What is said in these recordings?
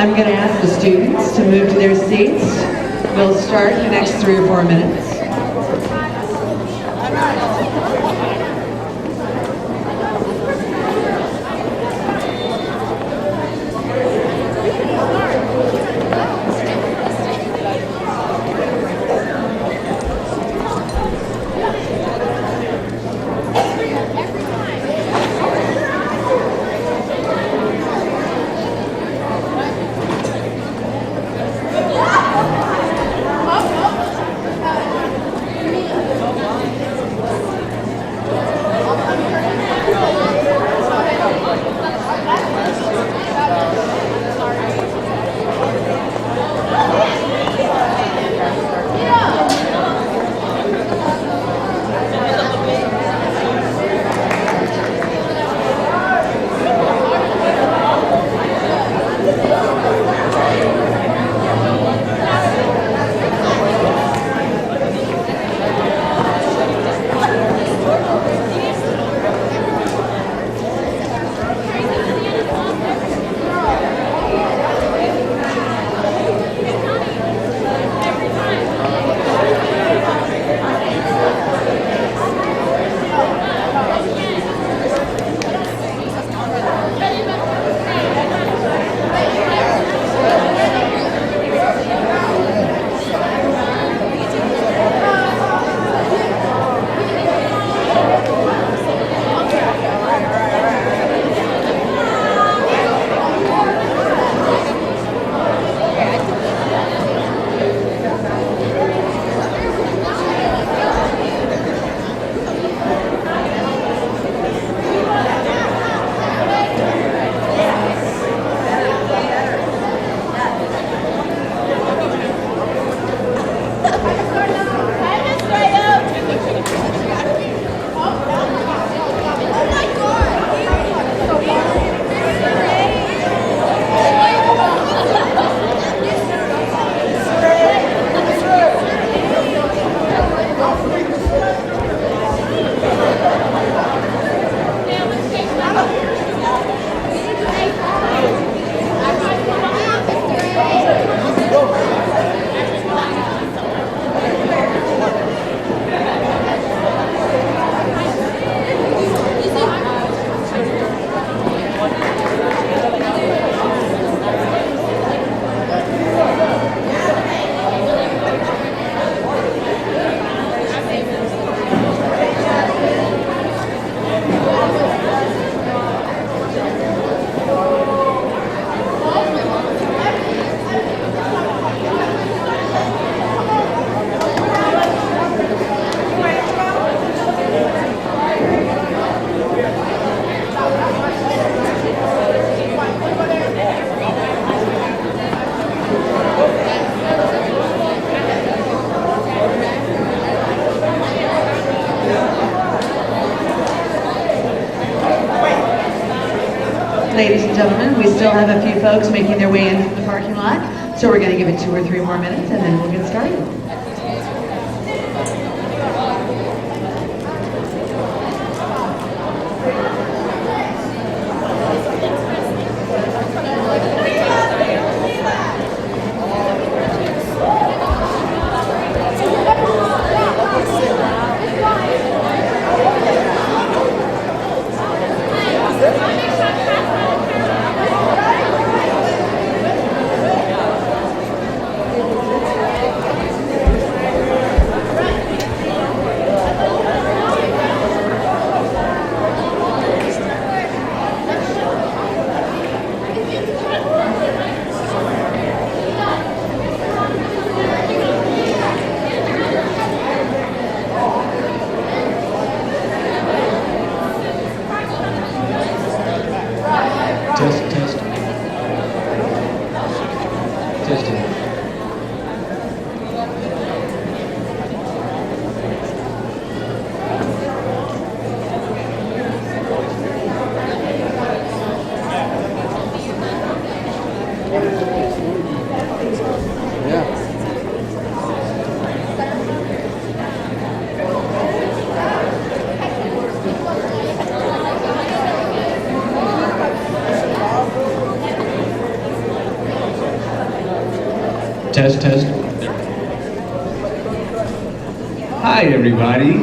I'm going to ask the students to move to their seats. We'll start in the next 3 or 4 minutes. Ladies and gentlemen, we still have a few folks making their way into the parking lot, so we're going to give it 2 or 3 more minutes and then we'll get started. Test, test. Hi, everybody.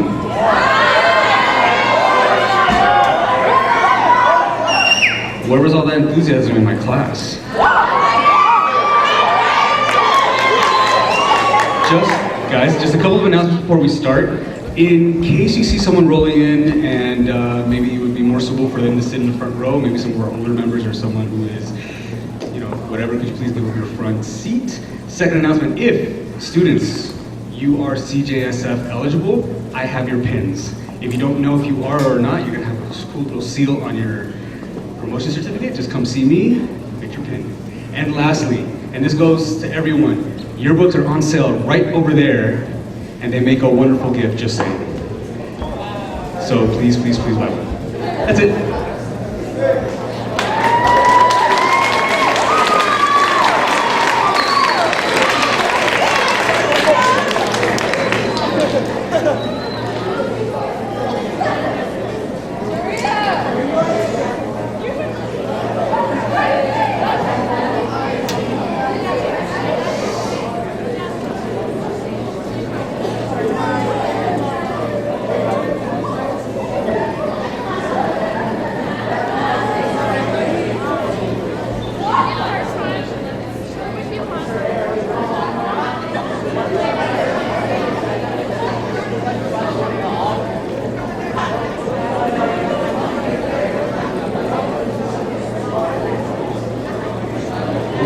Where was all that enthusiasm in my class? Just a couple of announcements before we start. In case you see someone rolling in and maybe it would be more suitable for them to sit in the front row, maybe some of our older members or someone who is, whatever, could you please give up your front seat? Second announcement, if students, you are CJSF eligible, I have your pins. If you don't know if you are or not, you're gonna have a cool little seal on your promotion certificate. Just come see me, get your pin. And lastly, and this goes to everyone, yearbooks are on sale right over there, and they make a wonderful gift, just saying. So please, please, please buy one. That's it.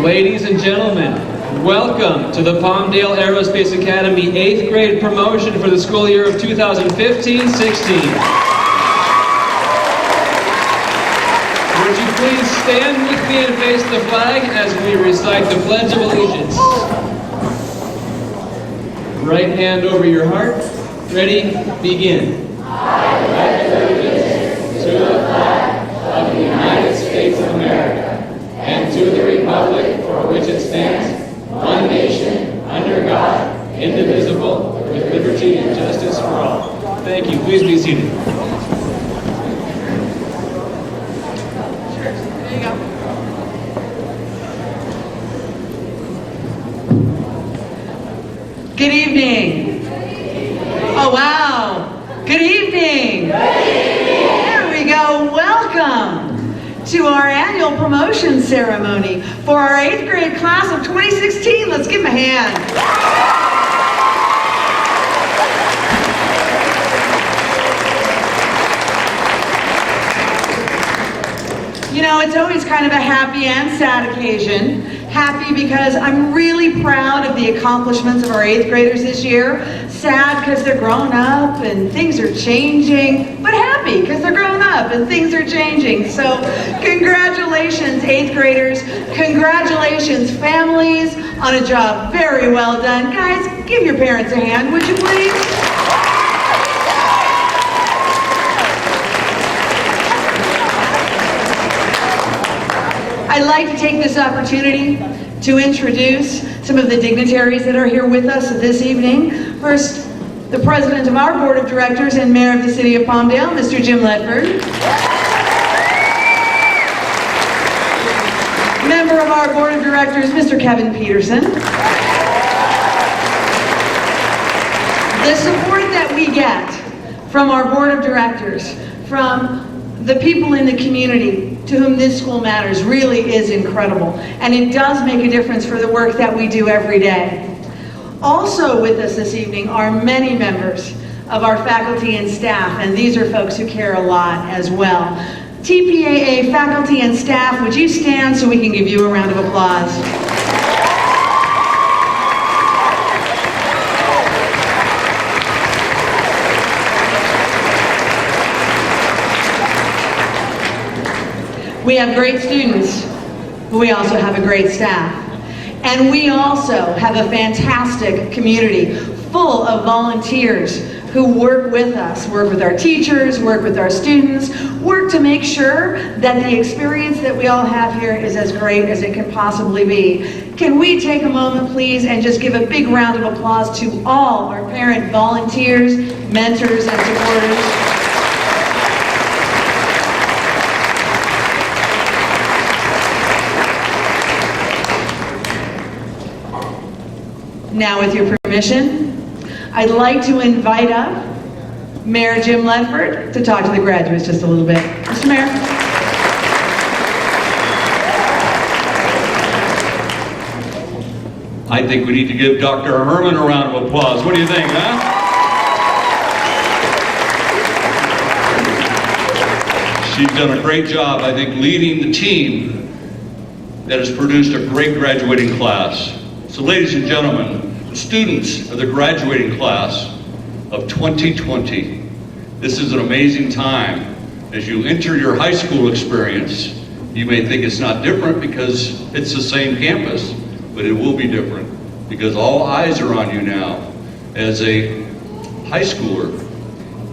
Ladies and gentlemen, welcome to the Palmdale Aerospace Academy 8th grade promotion for the school year of 2015-16. Would you please stand with me and face the flag as we recite the Pledge of Allegiance. Right hand over your heart. Ready? Begin. I pledge allegiance to the flag of the United States of America and to the republic for which it stands, one nation, under God, indivisible, with liberty and justice for all. Thank you. Please be seated. There you go. Good evening. Oh, wow. Good evening. There we go. Welcome to our annual promotion ceremony for our 8th grade class of 2016. Let's give them a hand. You know, it's always kind of a happy and sad occasion. Happy because I'm really proud of the accomplishments of our 8th graders this year. Sad because they're grown up and things are changing, but happy because they're grown up and things are changing. So congratulations, 8th graders. Congratulations, families, on a job very well done. Guys, give your parents a hand, would you please? I'd like to take this opportunity to introduce some of the dignitaries that are here with us this evening. First, the president of our board of directors and mayor of the city of Palmdale, Mr. Jim Ledford. Member of our board of directors, Mr. Kevin Peterson. The support that we get from our board of directors, from the people in the community to whom this school matters, really is incredible. And it does make a difference for the work that we do every day. Also with us this evening are many members of our faculty and staff, and these are folks who care a lot as well. TPAA faculty and staff, would you stand so we can give you a round of applause? We have great students, but we also have a great staff. And we also have a fantastic community full of volunteers who work with us, work with our teachers, work with our students, work to make sure that the experience that we all have here is as great as it can possibly be. Can we take a moment, please, and just give a big round of applause to all our parent volunteers, mentors, and supporters. Now, with your permission, I'd like to invite up Mayor Jim Ledford to talk to the graduates just a little bit. Mr. Mayor. I think we need to give Dr. Herman a round of applause. What do you think, huh? She's done a great job, I think, leading the team that has produced a great graduating class. So ladies and gentlemen, the students of the graduating class of 2020, this is an amazing time. As you enter your high school experience, you may think it's not different because it's the same campus, but it will be different because all eyes are on you now as a high schooler.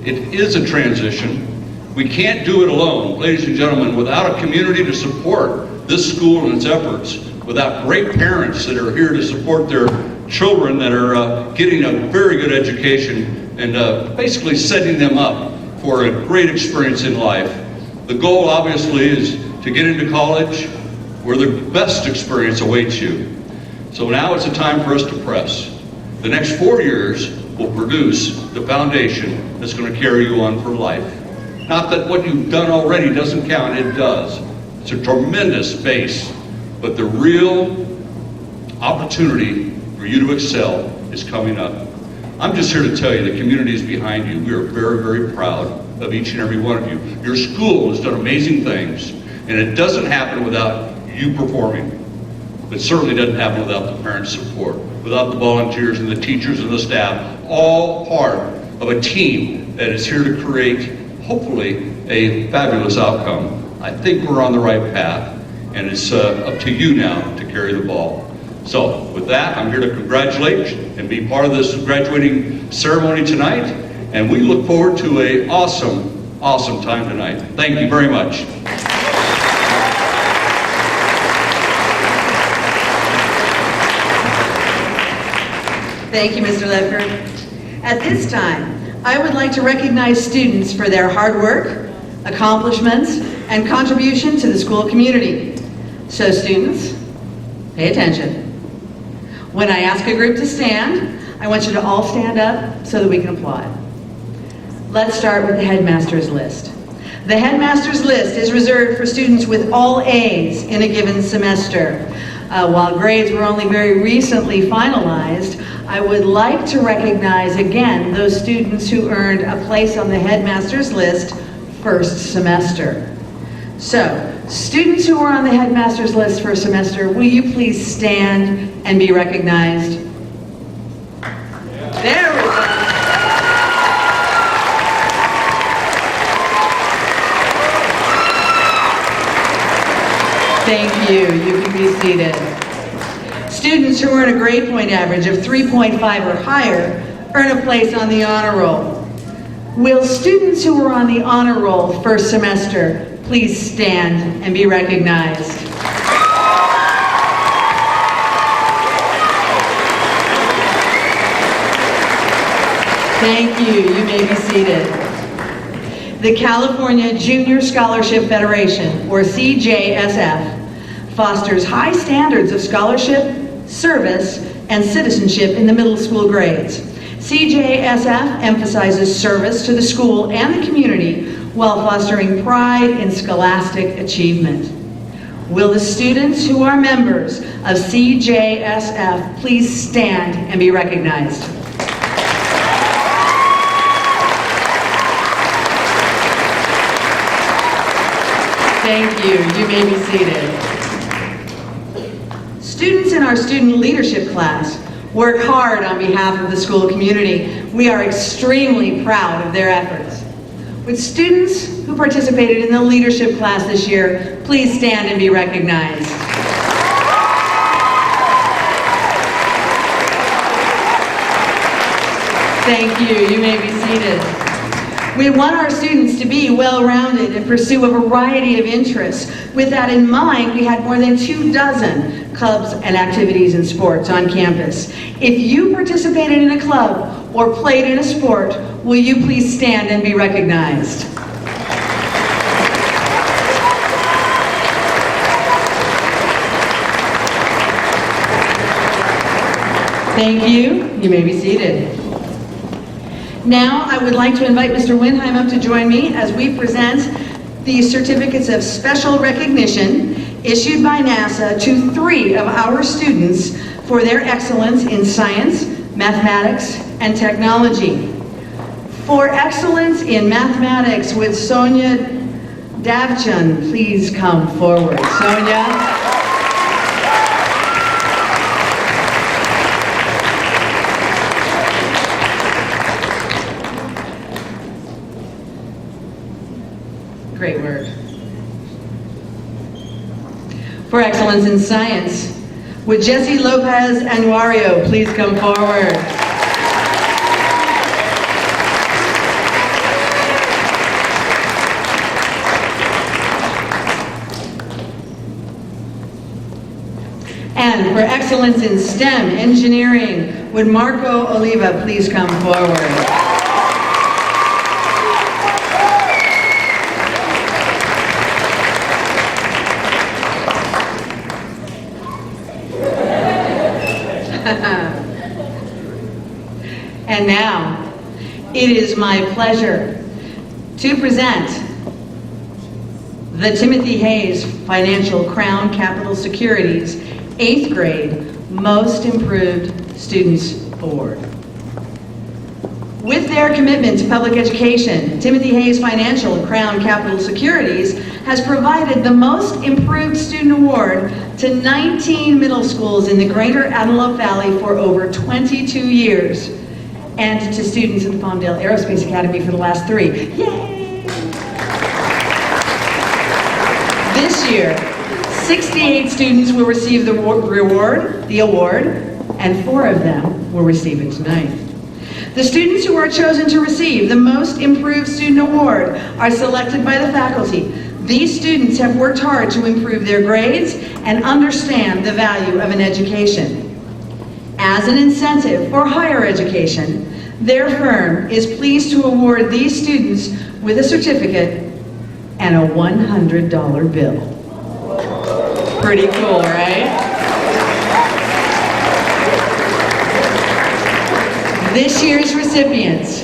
It is a transition. We can't do it alone. Ladies and gentlemen, without a community to support this school and its efforts, without great parents that are here to support their children that are getting a very good education and basically setting them up for a great experience in life. The goal obviously is to get into college where the best experience awaits you. So now it's a time for us to press. The next 4 years will produce the foundation that's going to carry you on for life. Not that what you've done already doesn't count, it does. It's a tremendous base, but the real opportunity for you to excel is coming up. I'm just here to tell you the community is behind you. We are very, very proud of each and every one of you. Your school has done amazing things, and it doesn't happen without you performing. It certainly doesn't happen without the parents' support, without the volunteers and the teachers and the staff, all part of a team that is here to create, hopefully, a fabulous outcome. I think we're on the right path, and it's up to you now to carry the ball. So, with that, I'm here to congratulate and be part of this graduating ceremony tonight, and we look forward to an awesome, awesome time tonight. Thank you very much. Thank you, Mr. Ledford. At this time, I would like to recognize students for their hard work, accomplishments, and contribution to the school community. So students, pay attention. When I ask a group to stand, I want you to all stand up so that we can applaud. Let's start with the headmaster's list. The headmaster's list is reserved for students with all A's in a given semester. While grades were only very recently finalized, I would like to recognize again those students who earned a place on the headmaster's list first semester. So, students who are on the headmaster's list for a semester, will you please stand and be recognized? There we go. Thank you. You can be seated. Students who earn a grade point average of 3.5 or higher earn a place on the honor roll. Will students who are on the honor roll first semester please stand and be recognized? Thank you. You may be seated. The California Junior Scholarship Federation, or CJSF, fosters high standards of scholarship, service, and citizenship in the middle school grades. CJSF emphasizes service to the school and the community while fostering pride in scholastic achievement. Will the students who are members of CJSF please stand and be recognized? Thank you. You may be seated. Students in our student leadership class work hard on behalf of the school community. We are extremely proud of their efforts. Would students who participated in the leadership class this year please stand and be recognized? Thank you. You may be seated. We want our students to be well-rounded and pursue a variety of interests. With that in mind, we had more than 24 clubs and activities and sports on campus. If you participated in a club or played in a sport, will you please stand and be recognized? Thank you. You may be seated. Now, I would like to invite Mr. Winheim up to join me as we present the certificates of special recognition issued by NASA to 3 of our students for their excellence in science, mathematics, and technology. For excellence in mathematics, would Sonia Davchun please come forward? Sonia. Great work. For excellence in science, would Jesse Lopez Anuario please come forward? And for excellence in STEM engineering, would Marco Oliva please come forward? And now, it is my pleasure to present the Timothy Hayes Financial Crown Capital Securities 8th grade Most Improved Students Award. With their commitment to public education, Timothy Hayes Financial Crown Capital Securities has provided the Most Improved Student Award to 19 middle schools in the greater Antelope Valley for over 22 years, and to students at the Palmdale Aerospace Academy for the last 3. Yay! This year, 68 students will receive the award, and 4 of them will receive it tonight. The students who are chosen to receive the Most Improved Student Award are selected by the faculty. These students have worked hard to improve their grades and understand the value of an education. As an incentive for higher education, their firm is pleased to award these students with a certificate and a $100 bill. Pretty cool, right? This year's recipients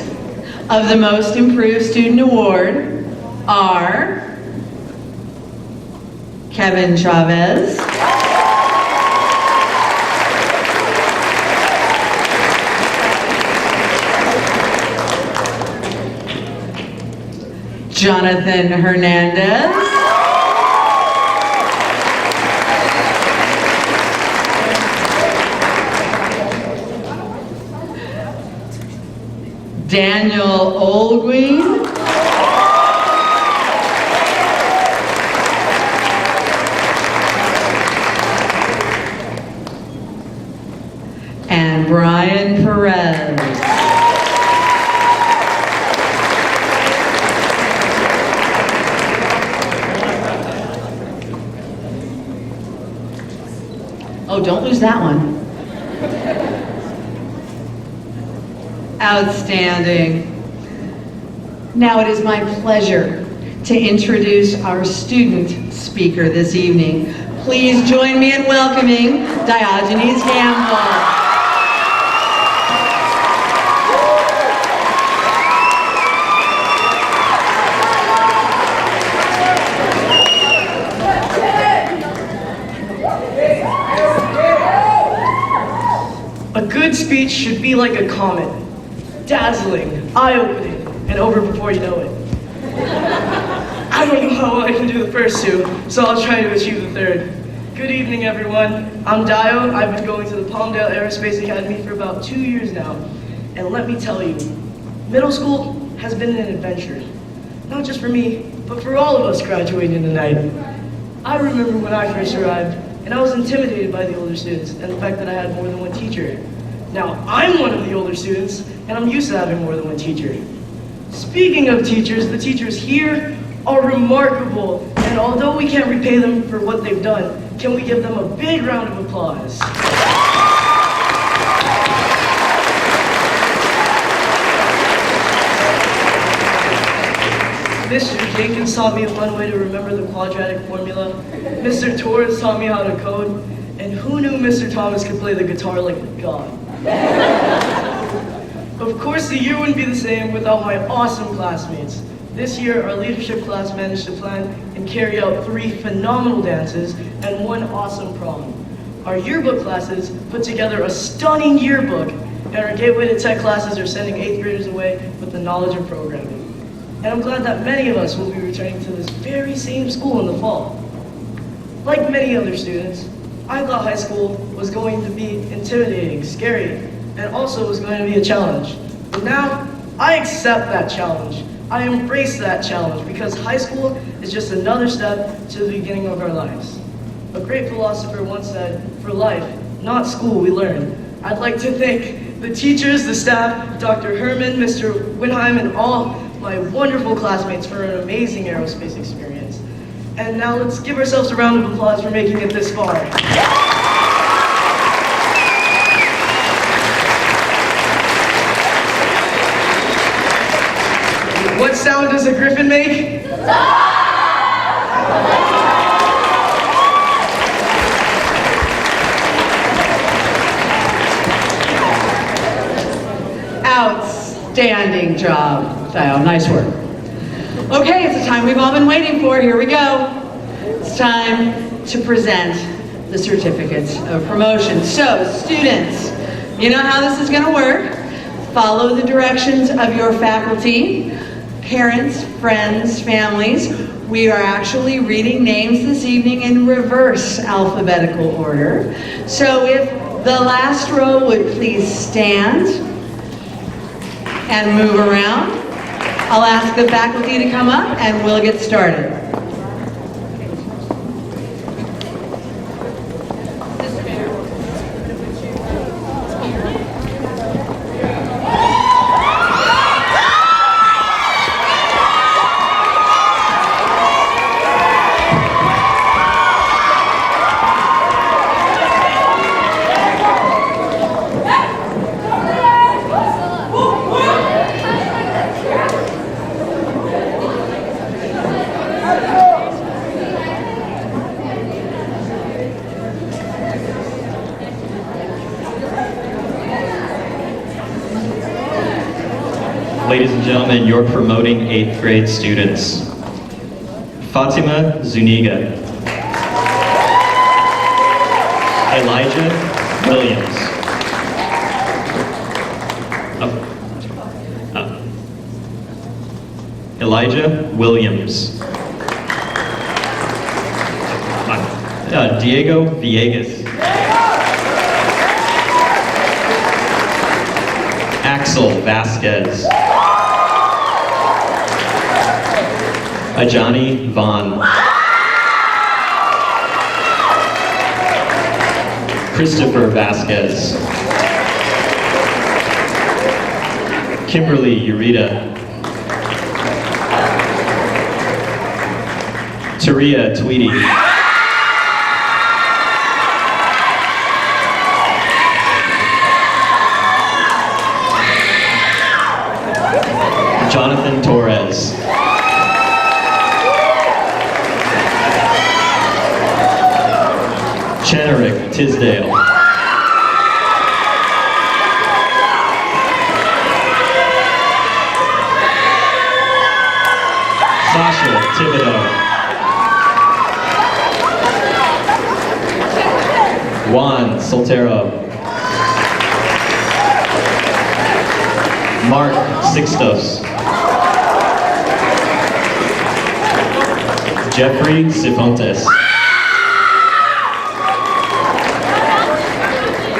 of the Most Improved Student Award are Kevin Chavez, Jonathan Hernandez, Daniel Olguin, and Brian Perez. Oh, don't lose that one. Outstanding. Now it is my pleasure to introduce our student speaker this evening. Please join me in welcoming Diogenes Gamble. A good speech should be like a comet, dazzling, eye-opening, and over before you know it. I don't know how I can do the first 2, so I'll try to achieve the 3rd. Good evening, everyone. I'm Dio. I've been going to the Palmdale Aerospace Academy for about 2 years now. And let me tell you, middle school has been an adventure. Not just for me, but for all of us graduating tonight. I remember when I first arrived, and I was intimidated by the older students and the fact that I had more than one teacher. Now, I'm one of the older students, and I'm used to having more than one teacher. Speaking of teachers, the teachers here are remarkable, and although we can't repay them for what they've done, can we give them a big round of applause? Mr. Jenkins taught me one way to remember the quadratic formula. Mr. Torres taught me how to code. And who who knew Mr. Thomas could play the guitar like a god? Of course, the year wouldn't be the same without my awesome classmates. This year, our leadership class managed to plan and carry out 3 phenomenal dances and 1 awesome prom. Our yearbook classes put together a stunning yearbook, and our Gateway to Tech classes are sending 8th graders away with the knowledge of programming. And I'm glad that many of us will be returning to this very same school in the fall. Like many other students, I thought high school was going to be intimidating, scary, and also was going to be a challenge. But now, I accept that challenge. I embrace that challenge because high school is just another step to the beginning of our lives. A great philosopher once said, "For life, not school, we learn." I'd like to thank the teachers, the staff, Dr. Herman, Mr. Winheim, and all my wonderful classmates for an amazing aerospace experience. And now let's give ourselves a round of applause for making it this far. What sound does a griffin make? Outstanding job, Theo. Nice work. Okay, it's the time we've all been waiting for. Here we go. It's time to present the certificates of promotion. So, students, you know how this is going to work. Follow the directions of your faculty, parents, friends, families. We are actually reading names this evening in reverse alphabetical order. So if the last row would please stand and move around. I'll ask the faculty to come up and we'll get started. Ladies and gentlemen, you're promoting 8th grade students. Fatima Zuniga. Elijah Williams. Elijah Williams. Diego Villegas. Axel Vasquez. Ajani Vaughn. Christopher Vasquez. Kimberly Urita. Taria Tweedy. Jonathan Torres. Chenerick Tisdale. Sasha Thibodeau. Juan Soltero. Mark Sixtos. Jeffrey Cifontes.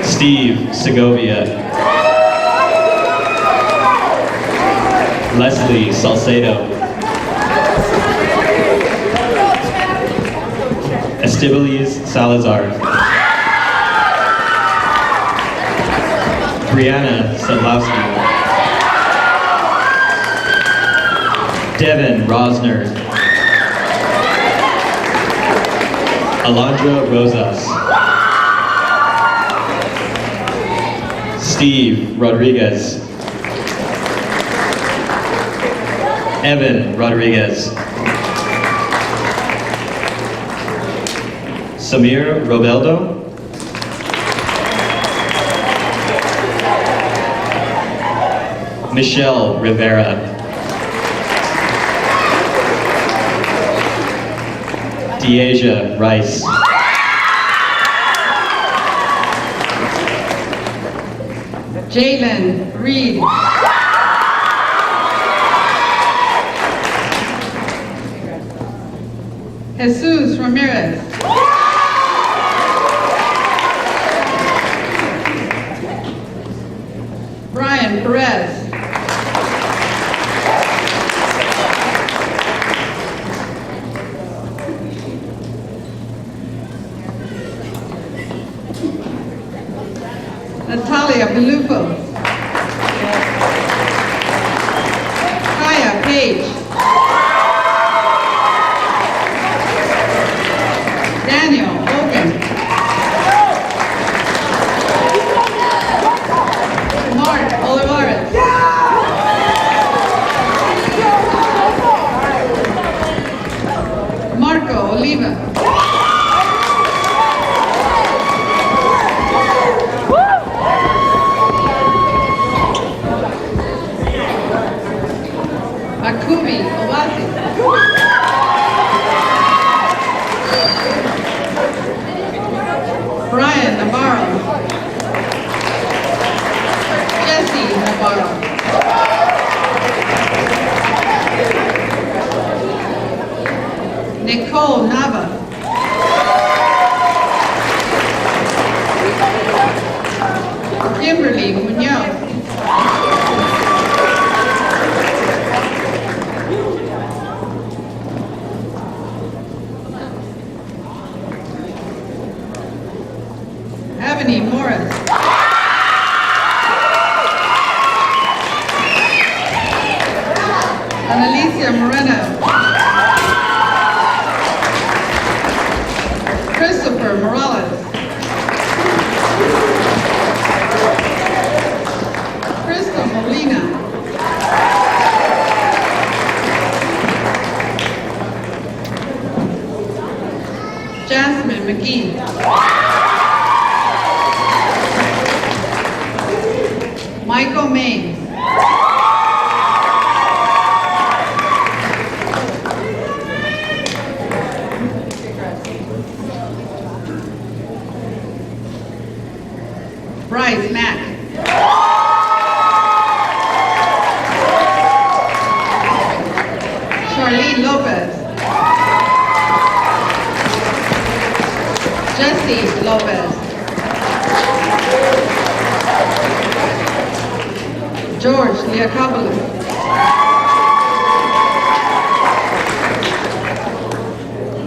Steve Segovia. Leslie Salcedo. Estibilis Salazar. Brianna Sadlowski. Devin Rosner. Alondra Rosas. Steve Rodriguez. Evan Rodriguez. Samir Robeldo. Michelle Rivera. Deasia Rice. Jalen Reed. Jesus Ramirez. Brian Perez. Natalia Belupo. Kaya Page. Daniel Hogan. Mark Olivares. Marco Oliva. Akumi Owati. Brian Navarro. Jesse Navarro. Nicole Nava. Kimberly Munoz. Ebony Morris. Annalicia Moreno. Christopher Morales. Crystal Molina. Jasmine McGee. Michael Maines. Bryce Mack. Charlene Lopez. Jesse Lopez. George Liakopoulos.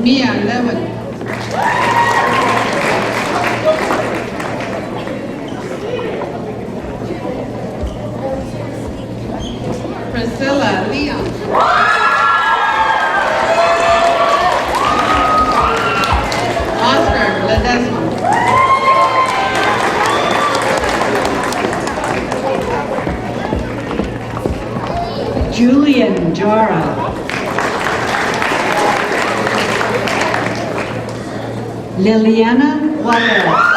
Mia Levin. Priscilla Leon. Oscar Ledesma. Julian Jara. Liliana Juarez.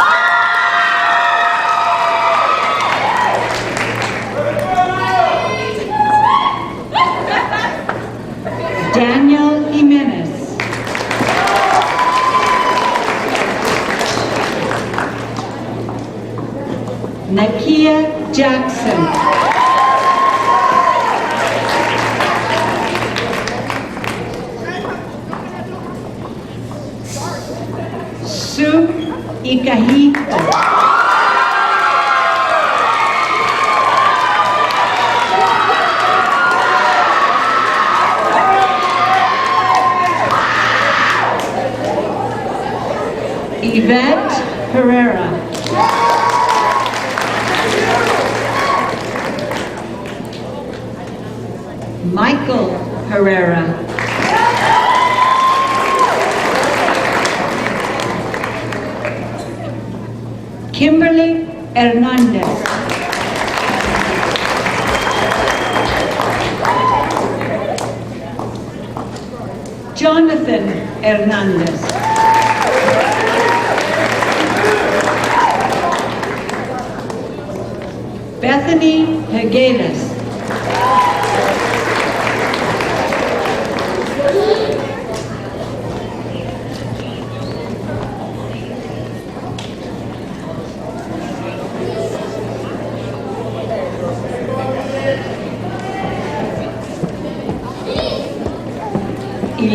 Daniel Jimenez. Nakia Jackson. Sue Ikahito. Yvette Herrera. Michael Herrera. Kimberly Hernandez. Jonathan Hernandez. Bethany Higueras.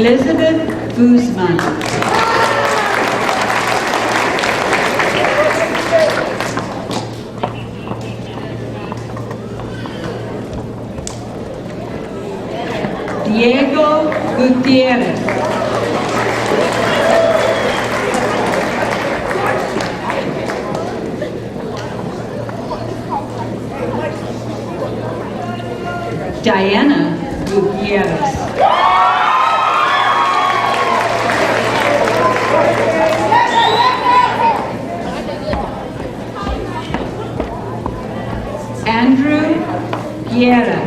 Elizabeth Guzman. Diego Gutierrez. Diana Gutierrez. Andrew Guerra.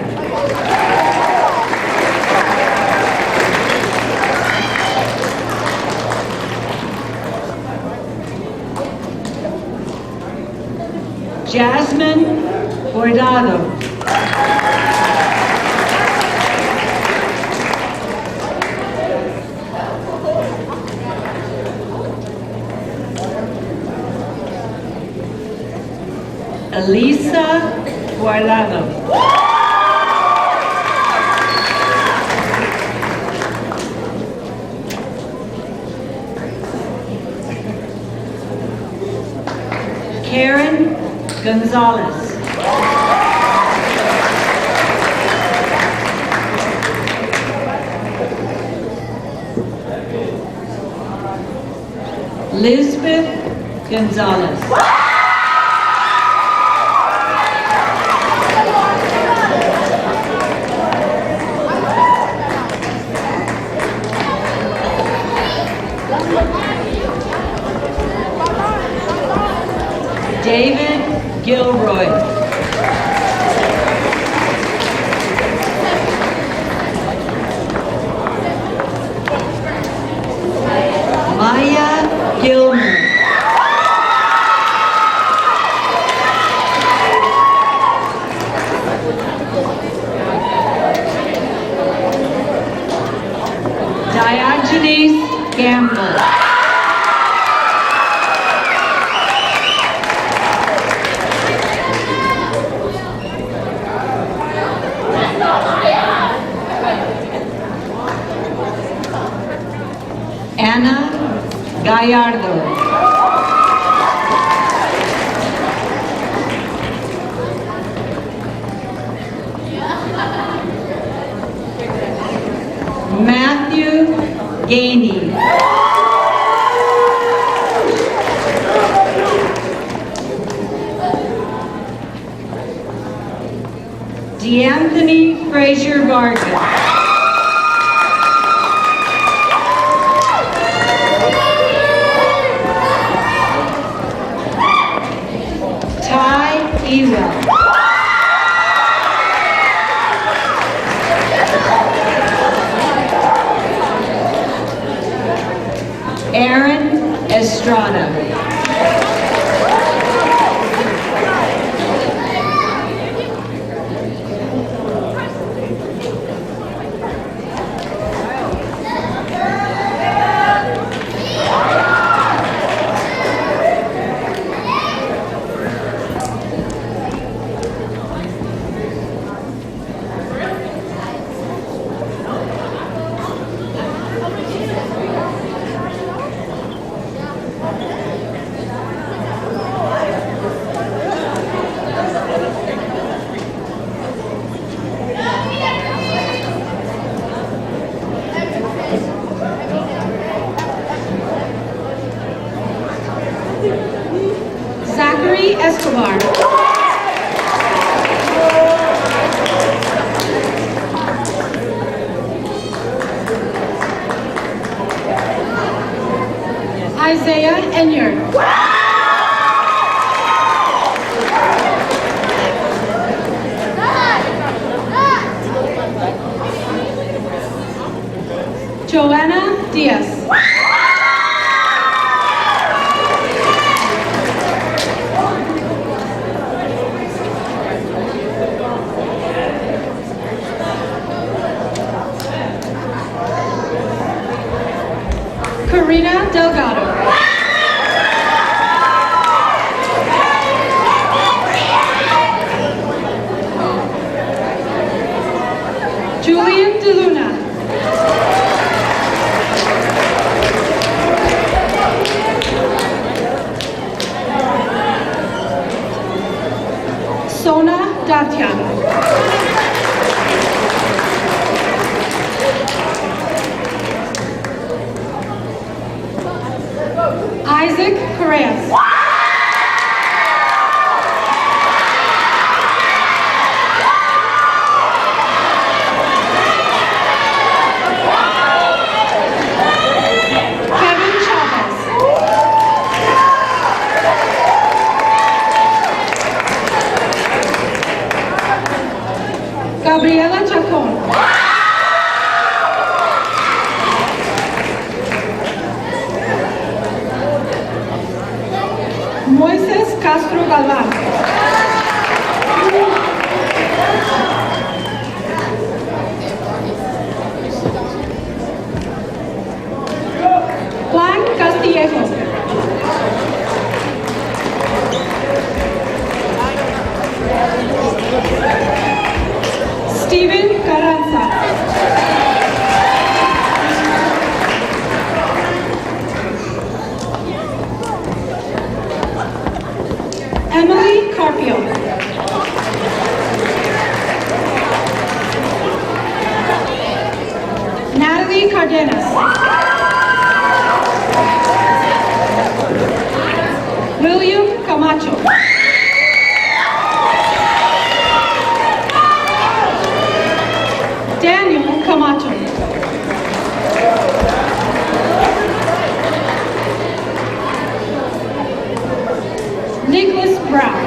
Jasmine Bordado. Elisa Guardado. Karen Gonzalez. Lisbeth Gonzalez. David Gilroy. Maya Gilmer. Diogenes Campbell. Ana Gallardo. Matthew Gainey. DeAnthony Frazier Vargas. Ewell. Aaron Estrada. Zachary Escobar. Isaiah Enyard. Joanna Diaz. Sabrina Delgado. Julian DeLuna. Sona Datiana. Isaac Correas. Kevin Chavez. Gabriela Chacon. Moises Castro Galván. Juan Castillejo. Steven Carranza. Emily Carpio. Natalie Cardenas. William Camacho. Daniel Camacho. Nicholas Brown.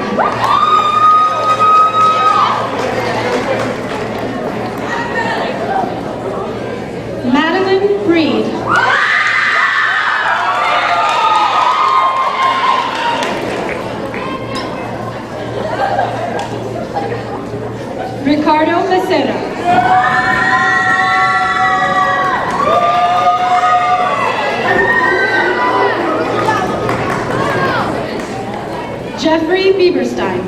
Madeline Reed. Ricardo Becerra. Jeffrey Bieberstein.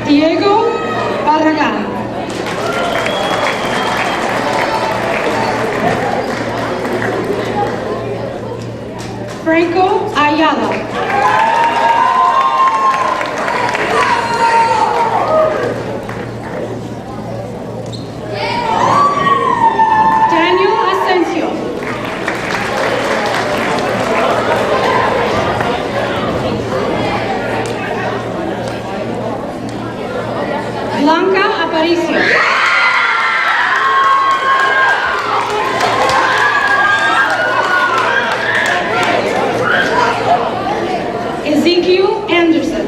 Diego Barragán. Franco Ayala. Daniel Asensio. Blanca Aparicio. Ezekiel Anderson.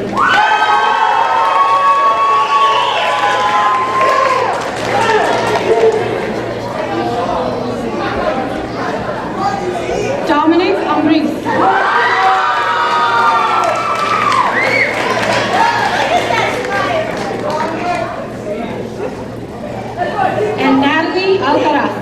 Dominic Ambris. And Natalie Alcaraz.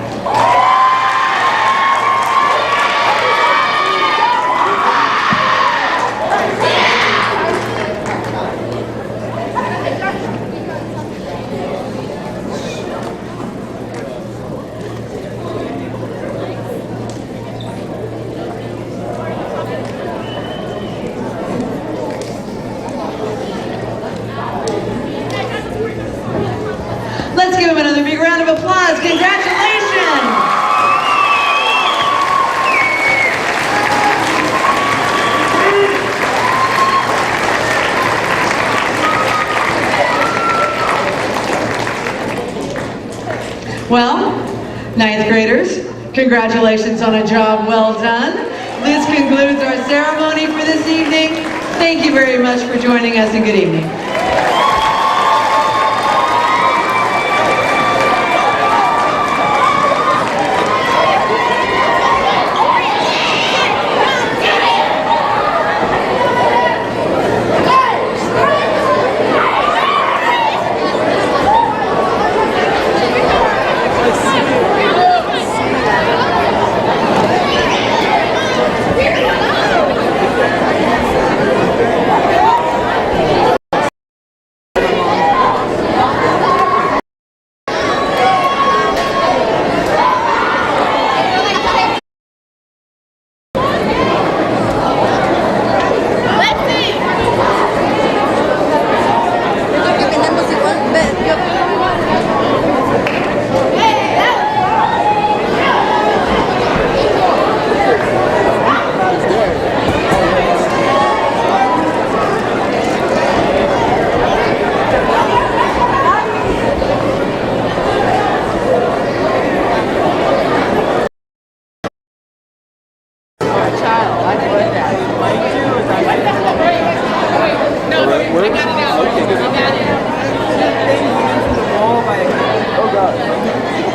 Let's give him another big round of applause. Congratulations! Well, ninth graders, congratulations on a job well done. This concludes our ceremony for this evening. Thank you very much for joining us and good evening.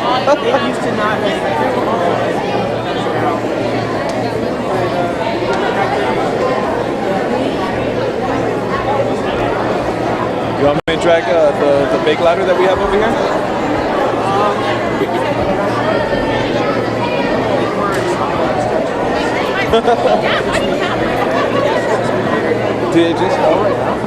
You want me to drag the big ladder that we have over here? Did it just? Oh, right now.